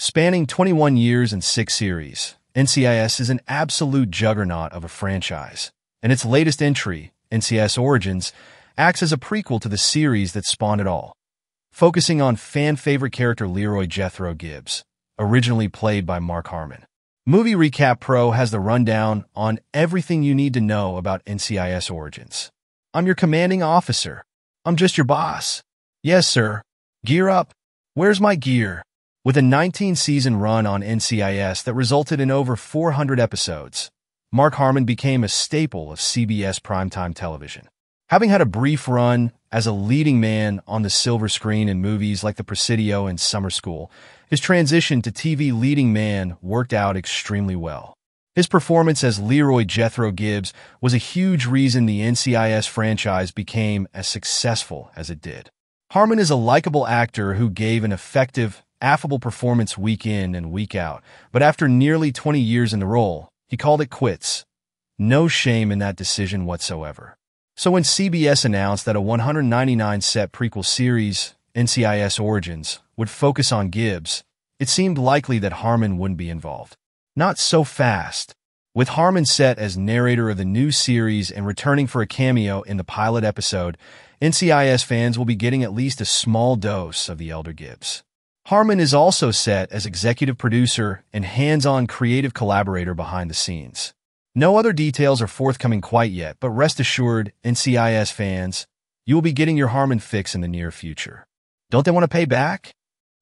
Spanning 21 years and 6 series, NCIS is an absolute juggernaut of a franchise, and its latest entry, NCIS Origins, acts as a prequel to the series that spawned it all, focusing on fan-favorite character Leroy Jethro Gibbs, originally played by Mark Harmon. Movie Recap Pro has the rundown on everything you need to know about NCIS Origins. I'm your commanding officer. I'm just your boss. Yes, sir. Gear up. Where's my gear? With a 19-season run on NCIS that resulted in over 400 episodes, Mark Harmon became a staple of CBS primetime television. Having had a brief run as a leading man on the silver screen in movies like The Presidio and Summer School, his transition to TV leading man worked out extremely well. His performance as Leroy Jethro Gibbs was a huge reason the NCIS franchise became as successful as it did. Harmon is a likable actor who gave an effective, affable performance week in and week out, but after nearly 20 years in the role, he called it quits. No shame in that decision whatsoever. So when CBS announced that a 199-set prequel series, NCIS Origins, would focus on Gibbs, it seemed likely that Harmon wouldn't be involved. Not so fast. With Harmon set as narrator of the new series and returning for a cameo in the pilot episode, NCIS fans will be getting at least a small dose of the elder Gibbs. Harmon is also set as executive producer and hands-on creative collaborator behind the scenes. No other details are forthcoming quite yet, but rest assured, NCIS fans, you will be getting your Harmon fix in the near future. Don't they want to pay back?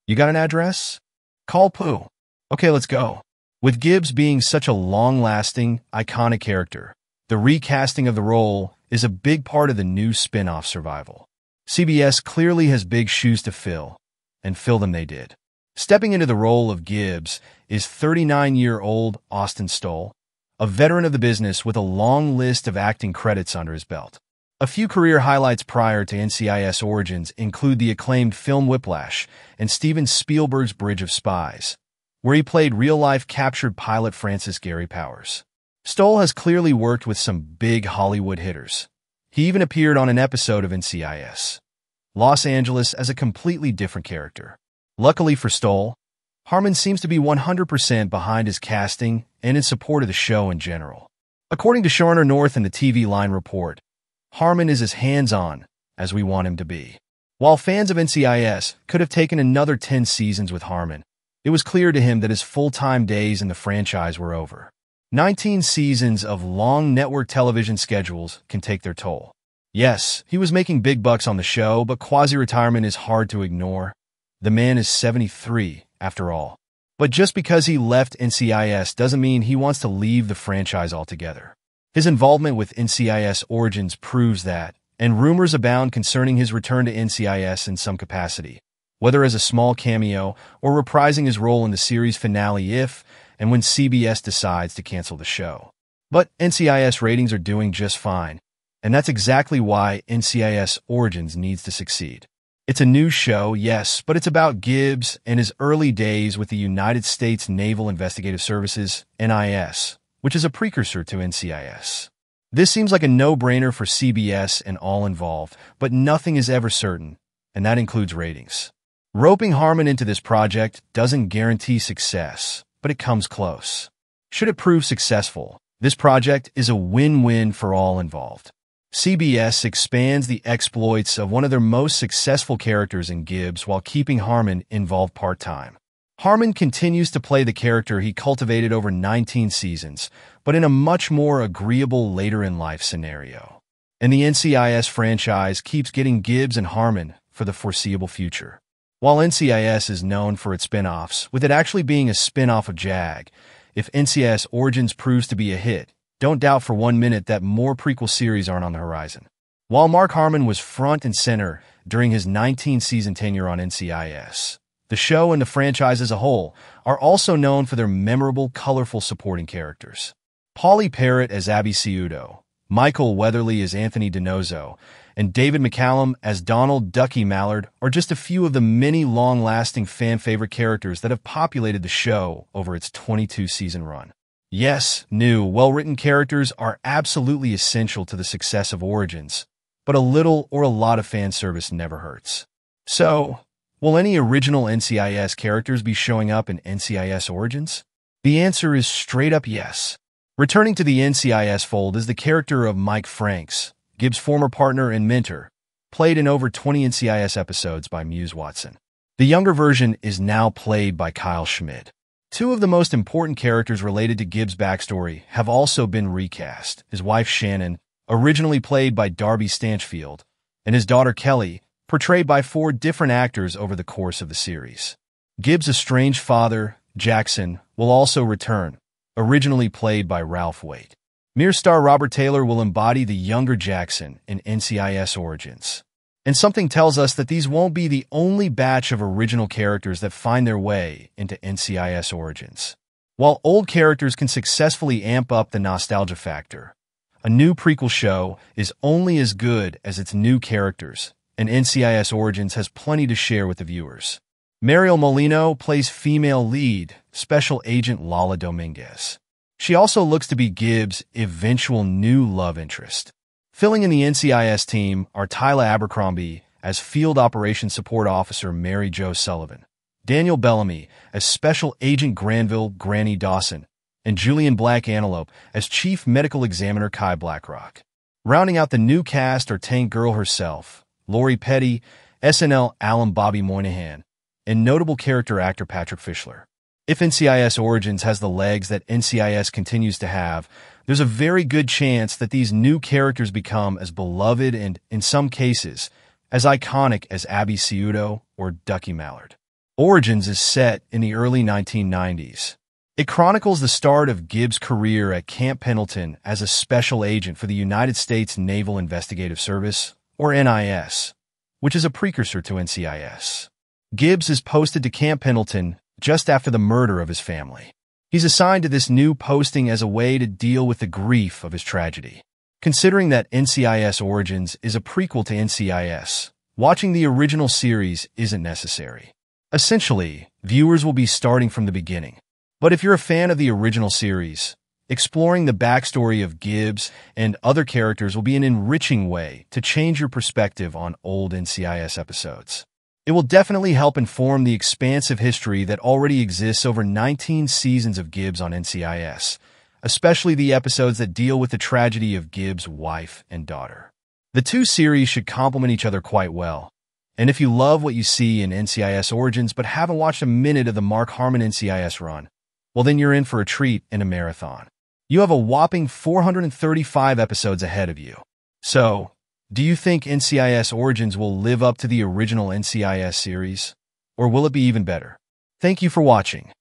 You got an address? Call Pooh. Okay, let's go. With Gibbs being such a long-lasting, iconic character, the recasting of the role is a big part of the new spin-off Survival. CBS clearly has big shoes to fill, and fill them they did. Stepping into the role of Gibbs is 39-year-old Austin Stoll, a veteran of the business with a long list of acting credits under his belt. A few career highlights prior to NCIS Origins include the acclaimed film Whiplash and Steven Spielberg's Bridge of Spies, where he played real-life captured pilot Francis Gary Powers. Stoll has clearly worked with some big Hollywood hitters. He even appeared on an episode of NCIS Los Angeles as a completely different character. Luckily for Stoll, Harmon seems to be 100% behind his casting and in support of the show in general. According to Shorner North and the TV Line Report, Harmon is as hands-on as we want him to be. While fans of NCIS could have taken another 10 seasons with Harmon, it was clear to him that his full-time days in the franchise were over. 19 seasons of long network television schedules can take their toll. Yes, he was making big bucks on the show, but quasi-retirement is hard to ignore. The man is 73, after all. But just because he left NCIS doesn't mean he wants to leave the franchise altogether. His involvement with NCIS Origins proves that, and rumors abound concerning his return to NCIS in some capacity, whether as a small cameo or reprising his role in the series finale if and when CBS decides to cancel the show. But NCIS ratings are doing just fine, and that's exactly why NCIS Origins needs to succeed. It's a new show, yes, but it's about Gibbs and his early days with the United States Naval Investigative Services, NIS, which is a precursor to NCIS. This seems like a no-brainer for CBS and all involved, but nothing is ever certain, and that includes ratings. Roping Harmon into this project doesn't guarantee success, but it comes close. Should it prove successful, this project is a win-win for all involved. CBS expands the exploits of one of their most successful characters in Gibbs while keeping Harmon involved part-time. Harmon continues to play the character he cultivated over 19 seasons, but in a much more agreeable later-in-life scenario. And the NCIS franchise keeps getting Gibbs and Harmon for the foreseeable future. While NCIS is known for its spin-offs, with it actually being a spin-off of JAG, if NCIS Origins proves to be a hit, don't doubt for 1 minute that more prequel series aren't on the horizon. While Mark Harmon was front and center during his 19-season tenure on NCIS, the show and the franchise as a whole are also known for their memorable, colorful supporting characters. Polly Parrott as Abby Ciuto, Michael Weatherly as Anthony DiNozzo, and David McCallum as Donald Ducky Mallard are just a few of the many long-lasting fan-favorite characters that have populated the show over its 22-season run. Yes, new, well-written characters are absolutely essential to the success of Origins, but a little or a lot of fan service never hurts. So, Will any original NCIS characters be showing up in NCIS Origins? The answer is straight up yes. Returning to the NCIS fold is the character of Mike Franks, Gibbs' former partner and mentor, played in over 20 NCIS episodes by Muse Watson. The younger version is now played by Kyle Schmid. Two of the most important characters related to Gibbs' backstory have also been recast. His wife Shannon, originally played by Darby Stanchfield, and his daughter Kelly, portrayed by 4 different actors over the course of the series. Gibbs' estranged father, Jackson, will also return, originally played by Ralph Waite. Mere star Robert Taylor will embody the younger Jackson in NCIS Origins. And something tells us that these won't be the only batch of original characters that find their way into NCIS Origins. While old characters can successfully amp up the nostalgia factor, a new prequel show is only as good as its new characters, and NCIS Origins has plenty to share with the viewers. Mariel Molino plays female lead, Special Agent Lala Dominguez. She also looks to be Gibbs' eventual new love interest. Filling in the NCIS team are Tyler Abercrombie as Field Operations Support Officer Mary Jo Sullivan, Daniel Bellamy as Special Agent Granville Granny Dawson, and Julian Black Antelope as Chief Medical Examiner Kai Blackrock. Rounding out the new cast are Tank Girl herself, Lori Petty, SNL alum Bobby Moynihan, and notable character actor Patrick Fischler. If NCIS Origins has the legs that NCIS continues to have, there's a very good chance that these new characters become as beloved and, in some cases, as iconic as Abby Ciuto or Ducky Mallard. Origins is set in the early 1990s. It chronicles the start of Gibbs' career at Camp Pendleton as a special agent for the United States Naval Investigative Service, or NIS, which is a precursor to NCIS. Gibbs is posted to Camp Pendleton just after the murder of his family. He's assigned to this new posting as a way to deal with the grief of his tragedy. Considering that NCIS Origins is a prequel to NCIS, watching the original series isn't necessary. Essentially, viewers will be starting from the beginning. But if you're a fan of the original series, exploring the backstory of Gibbs and other characters will be an enriching way to change your perspective on old NCIS episodes. It will definitely help inform the expansive history that already exists over 19 seasons of Gibbs on NCIS, especially the episodes that deal with the tragedy of Gibbs' wife and daughter. The two series should complement each other quite well, and if you love what you see in NCIS Origins but haven't watched a minute of the Mark Harmon NCIS run, well then you're in for a treat in a marathon. You have a whopping 435 episodes ahead of you. So, do you think NCIS Origins will live up to the original NCIS series? Or will it be even better? Thank you for watching.